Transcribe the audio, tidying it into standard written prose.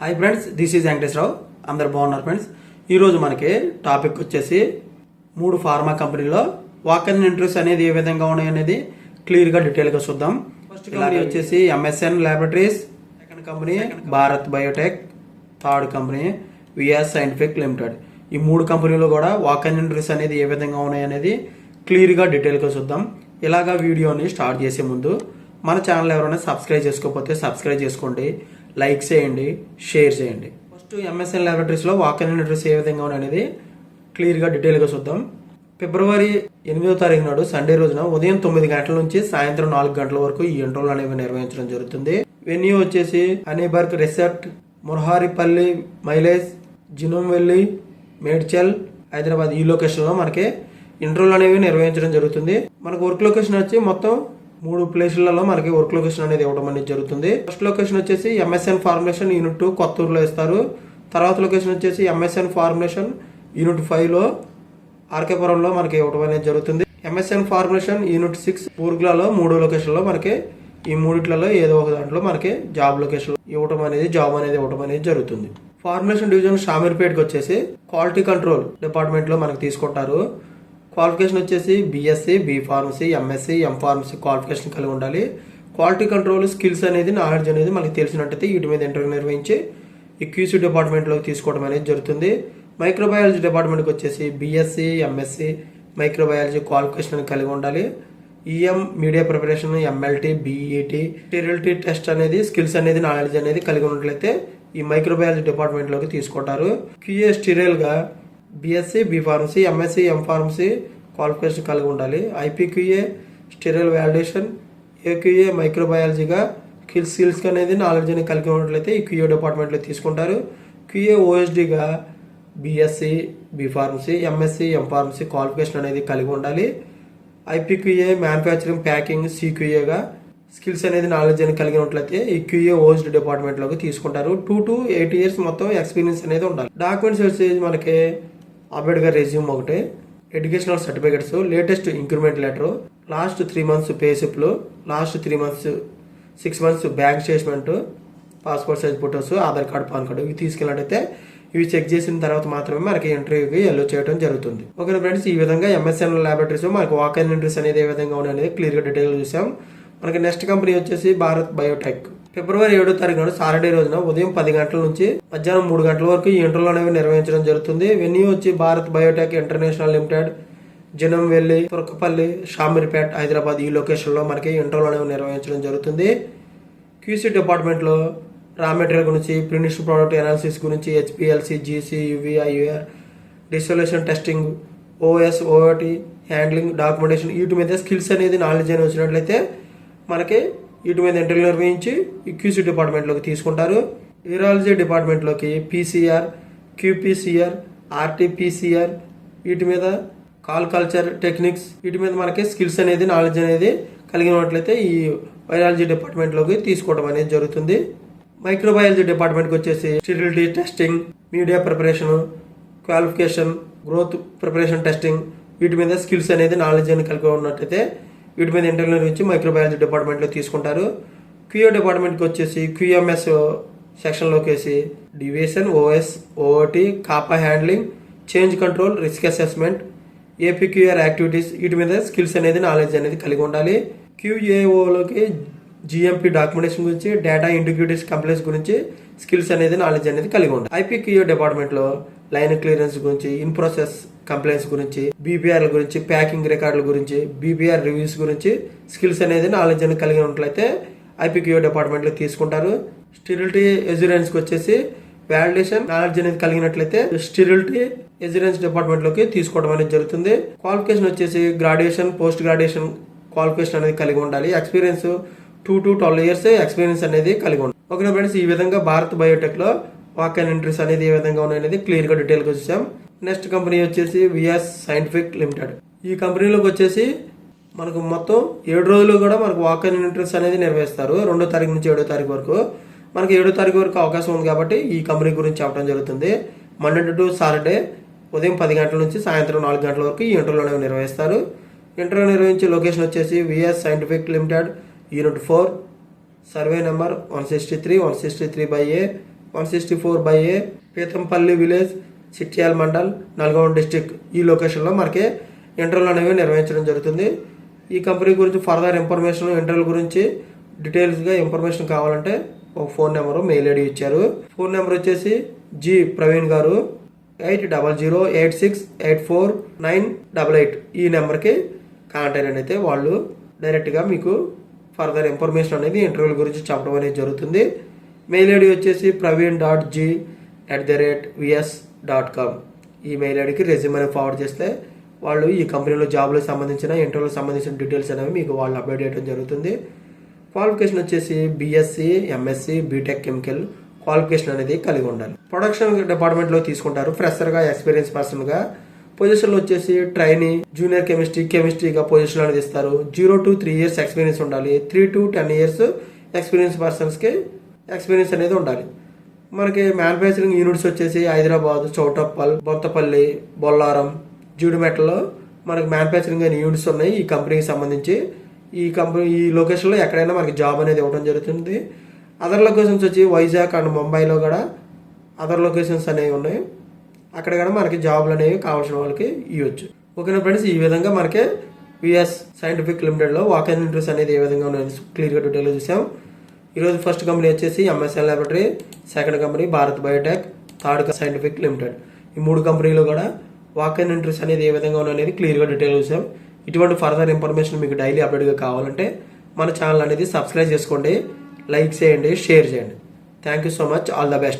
Hi friends, this is Venkateswara Rao. అందరు బాగున్నారు friends. ఈరోజు మనకి టాపిక్ వచ్చేసి 3 ఫార్మా కంపెనీలో వాక్-ఇన్ ఇంటర్వ్యూస్ అనేది ఏ విధంగా ఉన్నాయి అనేది క్లియర్గా డీటెయిల్గా చూద్దాం. ఫస్ట్ కంపెనీ వచ్చేసి MSN laboratories, second company Bharat Biotech, third company VS scientific limited. ఈ 3 కంపెనీలు కూడా వాక్-ఇన్ ఇంటర్వ్యూస్ అనేది ఏ విధంగా ఉన్నాయి అనేది క్లియర్గా డీటెయిల్గా చూద్దాం. ఇలాగా వీడియోని స్టార్ట్ చేసే ముందు మన ఛానల్ ఎవరైనా సబ్స్క్రైబ్ చేసుకోకపోతే సబ్స్క్రైబ్ చేసుకోండి, లైక్ చేయండి, షేర్ చేయండి. ఫస్ట్ ఎంఎస్ఎన్ ల్యాబొరేటరీస్లో వాక్-ఇన్ ఇంటర్వ్యూస్ ఏ విధంగా అనేది క్లియర్గా డీటెయిల్గా చూద్దాం. ఫిబ్రవరి 8వ తారీఖు నాడు సండే రోజున ఉదయం 9 గంటల నుంచి సాయంత్రం 4 గంటల వరకు ఈ ఇంటర్వ్యూలు అనేవి నిర్వహించడం జరుగుతుంది. వెన్యూ వచ్చేసి అనిబర్గ్ రిసార్ట్, మురహారిపల్లి మైలేజ్, జినోమ్వెల్లి, మేడ్చల్, హైదరాబాద్. ఈ లొకేషన్లో మనకి ఇంటర్వ్యూలు అనేవి నిర్వహించడం జరుగుతుంది. మనకు వర్క్ లొకేషన్ వచ్చి మొత్తం 3 ప్లేసులలో మనకి వర్క్ లొకేషన్ అనేది ఇవ్వడం అనేది జరుగుతుంది. ఫస్ట్ లొకేషన్ వచ్చేసి ఎంఎస్ఎన్ ఫార్ములేషన్ యూనిట్ 2 కొత్తూరులో ఇస్తారు. తర్వాత లొకేషన్ వచ్చేసి ఎంఎస్ఎన్ ఫార్ములేషన్ యూనిట్ 5లో ఆర్కేపురంలో మనకి ఇవ్వడం అనేది జరుగుతుంది. ఎంఎస్ఎన్ ఫార్ములేషన్ యూనిట్ 6 పూర్గులలో 3 లొకేషన్లో మనకి ఈ 3 ఏదో ఒక దాంట్లో మనకి జాబ్ లొకేషన్ ఇవ్వడం అనేది జరుగుతుంది. ఫార్ములేషన్ డివిజన్ షామీర్పేటకి వచ్చేసి క్వాలిటీ కంట్రోల్ డిపార్ట్మెంట్ లో మనకి తీసుకుంటారు. క్వాలిఫికేషన్ వచ్చేసి BSc, B pharmacy, MSc, M pharmacy qualification కలిగి ఉండాలి. క్వాలిటీ కంట్రోల్ స్కిల్స్ అనేది, నాలెడ్జ్ అనేది మనకి తెలిసినట్టయితే వీటి మీద ఇంటర్వ్యూ నిర్వహించి ఈ క్యూసీ డిపార్ట్మెంట్లోకి తీసుకోవడం అనేది జరుగుతుంది. మైక్రోబయాలజీ డిపార్ట్మెంట్కి వచ్చేసి బీఎస్సీ, ఎంఎస్సీ మైక్రోబయాలజీ క్వాలిఫికేషన్ కలిగి ఉండాలి. EM media preparation, MLT, BET, sterility test అనేది, స్కిల్స్ అనేది, నాలెడ్జ్ అనేది కలిగి ఉన్నట్లయితే ఈ మైక్రోబయాలజీ డిపార్ట్మెంట్లోకి తీసుకుంటారు. క్యూఏ స్టీరియల్గా BSc, B pharmacy, MSc, M pharmacy qualification కలిగి ఉండాలి. ఐపీక్యూఏ స్టెరైల్ వ్యాలిడేషన్, ఏక్యూఏ మైక్రోబయాలజీగా స్కిల్స్ అనేది, నాలెడ్జ్ అనేది కలిగి ఉన్నట్లయితే ఈ క్యూఏ డిపార్ట్మెంట్లో తీసుకుంటారు. క్యూఏ ఓఎస్డీగా BSc, B pharmacy, MSc, M pharmacy qualification అనేది కలిగి ఉండాలి. ఐపీక్యూఏ మ్యానుఫ్యాక్చరింగ్ ప్యాకింగ్, సిక్యూఏగా స్కిల్స్ అనేది, నాలెడ్జ్ అనేది కలిగి ఉన్నట్లయితే ఈ క్యూఏ ఓఎస్డీ డిపార్ట్మెంట్లోకి తీసుకుంటారు. 2 to 8 years మొత్తం ఎక్స్పీరియన్స్ అనేది ఉండాలి. డాక్యుమెంట్స్ వచ్చేసి మనకి అంబేద్కర్ రెజ్యూమ్ ఒకటి, educational certificates, latest increment letter, last 3 months pay స్లిప్లు, last 3 months 6 months bank statement, passport size photos, Aadhaar card, PAN card ఇవి తీసుకెళ్ళినట్టయితే ఇవి చెక్ చేసిన తర్వాత మాత్రమే మనకి ఇంటర్వ్యూకి ఎల్లో చేయడం జరుగుతుంది. ఓకే ఫ్రెండ్స్, ఈ విధంగా ఎంఎస్ఎన్ ల్యాబొరేటరీస్ మనకి వాక్-ఇన్ ఇంటర్వ్యూస్ అనేది ఏ విధంగా ఉన్నాయి అనేది క్లియర్గా డీటెయిల్ చూసాం. మనకి నెక్స్ట్ కంపెనీ వచ్చేసి భారత్ బయోటెక్. ఫిబ్రవరి 7వ తారీఖు నాడు సాటర్డే రోజున ఉదయం 10 గంటల నుంచి మధ్యాహ్నం 3 గంటల వరకు ఈ ఇంటర్వ్యూలు అనేవి నిర్వహించడం జరుగుతుంది. వెన్యూ వచ్చి Bharat biotech international limited, Genome Valley, Turakapalli, Shamirpet, Hyderabad. ఈ లొకేషన్లో మనకి ఇంటర్వ్యూలు అనేవి నిర్వహించడం జరుగుతుంది. క్యూసీ డిపార్ట్మెంట్లో రా మెటీరియల్ గురించి, ఫినిష్డ్ ప్రోడక్ట్ అనాలిసిస్ గురించి, HPLC, GC, UV, IR, dissolution testing, OS, OT, handling, documentation వీటి మీద స్కిల్స్ అనేది, నాలెడ్జ్ అనేది వచ్చినట్లయితే మనకి వీటి మీద ఇంటర్వ్యూ నిర్వహించి ఈ క్యూసీ డిపార్ట్మెంట్లోకి తీసుకుంటారు. యూరాలజీ డిపార్ట్మెంట్లోకి పీసీఆర్, క్యూపీసీఆర్, ఆర్టీపీసీఆర్ వీటి మీద, కాల్ కల్చర్ టెక్నిక్స్ వీటి మీద మనకి స్కిల్స్ అనేది, నాలెడ్జ్ అనేది కలిగి ఉన్నట్లయితే ఈ వైరాలజీ డిపార్ట్మెంట్లోకి తీసుకోవడం అనేది జరుగుతుంది. మైక్రోబయాలజీ డిపార్ట్మెంట్కి వచ్చేసి sterility testing, media preparation, qualification, growth preparation testing వీటి మీద స్కిల్స్ అనేది, నాలెడ్జ్ అనేది కలిగి ఉన్నట్లయితే వీటి మీద ఇంటర్వ్యూ నుంచి మైక్రోబయాలజీ డిపార్ట్మెంట్లో తీసుకుంటారు. క్యూఏ డిపార్ట్మెంట్కి వచ్చేసి క్యూఎంఎస్ సెక్షన్లోకి వేసి deviation, OS, OT, CAPA handling, change control, risk assessment, APQR activities వీటి మీద స్కిల్స్ అనేది, నాలెడ్జ్ అనేది కలిగి ఉండాలి. క్యూఏఓలోకి జిఎంపీ డాక్యుమెంటేషన్ గురించి, డేటా ఇంటిగ్రిటీస్ కంప్లైంట్స్ గురించి స్కిల్స్ అనేది, నాలెడ్జ్ అనేది కలిగి ఉండాలి. ఐపీక్యూఏ డిపార్ట్మెంట్లో లైన్ క్లియరెన్స్ గురించి, ఇన్ ప్రాసెస్ కంప్లైంట్స్ గురించి, బీపీఆర్ గురించి, ప్యాకింగ్ రికార్డుల గురించి, బీపీఆర్ రివ్యూస్ గురించి స్కిల్స్ అనేది, నాలెడ్జ్ అనేది కలిగి ఉన్నట్లయితే ఐపీక్యూఏ డిపార్ట్మెంట్లో తీసుకుంటారు. స్టెరిలిటీ ఎజ్యూరెన్స్కి వచ్చేసి వ్యాలిడేషన్, నాలెడ్జ్ అనేది కలిగినట్లయితే స్టెరిలిటీ ఎజ్యూరెన్స్ డిపార్ట్మెంట్లోకి తీసుకోవడం అనేది జరుగుతుంది. క్వాలిఫికేషన్ వచ్చేసి గ్రాడ్యుయేషన్, పోస్ట్ గ్రాడ్యుయేషన్ క్వాలిఫికేషన్ అనేది కలిగి ఉండాలి. ఎక్స్పీరియన్స్ 2 to 12 years ఎక్స్పీరియన్స్ అనేది కలిగి ఉండాలి. ఓకే ఫ్రెండ్స్, ఈ విధంగా భారత్ బయోటెక్లో వాక్-ఇన్ ఇంటర్వ్యూస్ అనేది ఏ విధంగా ఉన్నాయనేది క్లియర్గా డీటెయిల్గా చూసాం. నెక్స్ట్ కంపెనీ వచ్చేసి విఎస్ సైంటిఫిక్ లిమిటెడ్. ఈ కంపెనీలోకి వచ్చేసి మనకు మొత్తం 7 రోజులు కూడా మనకు వాక్-ఇన్ ఇంటర్వ్యూస్ అనేది నిర్వహిస్తారు. 2వ తారీఖు నుంచి 7వ తారీఖు వరకు మనకి 7వ తారీఖు వరకు అవకాశం ఉంది కాబట్టి ఈ కంపెనీ గురించి చెప్పడం జరుగుతుంది. మండే టు సాటర్డే ఉదయం 10 గంటల నుంచి సాయంత్రం 4 గంటల వరకు ఈ ఇంటర్వ్యూలు అనేవి నిర్వహిస్తారు. ఇంటర్వ్యూ నిర్వహించే లొకేషన్ వచ్చేసి VS scientific limited, unit 4, survey number 163, 163/A, 164/A, Peethampalli village, Chityal mandal, Nalgonda district. ఈ లొకేషన్లో మనకి ఇంటర్వ్యూలు అనేవి నిర్వహించడం జరుగుతుంది. ఈ కంపెనీ గురించి ఫర్దర్ ఇన్ఫర్మేషన్, ఇంటర్వ్యూ గురించి డీటెయిల్స్గా ఇన్ఫర్మేషన్ కావాలంటే ఒక ఫోన్ నెంబరు, మెయిల్ ఐడి ఇచ్చారు. ఫోన్ నెంబర్ వచ్చేసి జి ప్రవీణ్ గారు 8008684988. ఈ నెంబర్కి కాంటాక్ట్ అయితే వాళ్ళు డైరెక్ట్గా మీకు ఫర్దర్ ఇన్ఫర్మేషన్ అనేది ఇంటర్వ్యూల గురించి చెప్పడం అనేది జరుగుతుంది. మెయిల్ ఐడి వచ్చేసి praveen.g@vs.com. ఈ మెయిల్ ఐడికి రెజ్యూమ్ అనేది ఫార్వర్డ్ చేస్తే వాళ్ళు ఈ కంపెనీలో జాబ్లకు సంబంధించిన, ఇంటర్వ్యూలకు సంబంధించిన డీటెయిల్స్ అనేవి మీకు వాళ్ళు అప్డేట్ చేయడం జరుగుతుంది. క్వాలిఫికేషన్ వచ్చేసి BSc, MSc, BTech chemical qualification అనేది కలిగి ఉండాలి. ప్రొడక్షన్ డిపార్ట్మెంట్లో తీసుకుంటారు ఫ్రెషర్గా, ఎక్స్పీరియన్స్ పర్సన్గా. పొజిషన్లు వచ్చేసి ట్రైనీ, జూనియర్ కెమిస్ట్రీగా పొజిషన్ అనేది ఇస్తారు. 0 to 3 years ఎక్స్పీరియన్స్ ఉండాలి. 3 to 10 years ఎక్స్పీరియన్స్ పర్సన్స్కి ఎక్స్పీరియన్స్ అనేది ఉండాలి. మనకి మ్యానుఫ్యాక్చరింగ్ యూనిట్స్ వచ్చేసి హైదరాబాద్, చౌటప్పల్, బొత్తపల్లి, బొల్లారం, జీడిమెట్లలో మనకి మ్యానుఫ్యాక్చరింగ్ అనే యూనిట్స్ ఉన్నాయి ఈ కంపెనీకి సంబంధించి. ఈ లొకేషన్లో ఎక్కడైనా మనకి జాబ్ అనేది ఇవ్వడం జరుగుతుంది. అదర్ లొకేషన్స్ వచ్చి వైజాగ్ అండ్ ముంబైలో కూడా అదర్ లొకేషన్స్ అనేవి ఉన్నాయి. అక్కడ కూడా మనకి జాబ్లు అనేవి కావాల్సిన వాళ్ళకి ఇవ్వచ్చు. ఓకేనా ఫ్రెండ్స్, ఈ విధంగా మనకి విఎస్ సైంటిఫిక్ లిమిటెడ్లో వాక్-ఇన్ ఇంటర్వ్యూస్ అనేది ఏ విధంగా ఉన్నాయని క్లియర్గా డీటెయిల్గా చూసాం. ఈరోజు ఫస్ట్ కంపెనీ వచ్చేసి MSL laboratory, second company Bharat Biotech, third scientific limited. ఈ 3 కంపెనీలు కూడా వాక్-ఇన్ ఇంటర్వ్యూస్ అనేది ఏ విధంగా ఉన్నాయనేది క్లియర్గా డీటెయిల్ చూసాం. ఇటువంటి ఫర్దర్ ఇన్ఫర్మేషన్ మీకు డైలీ అప్డేట్గా కావాలంటే మన ఛానల్ అనేది సబ్స్క్రైబ్ చేసుకోండి, లైక్ చేయండి, షేర్ చేయండి. Thank you so much. All the best.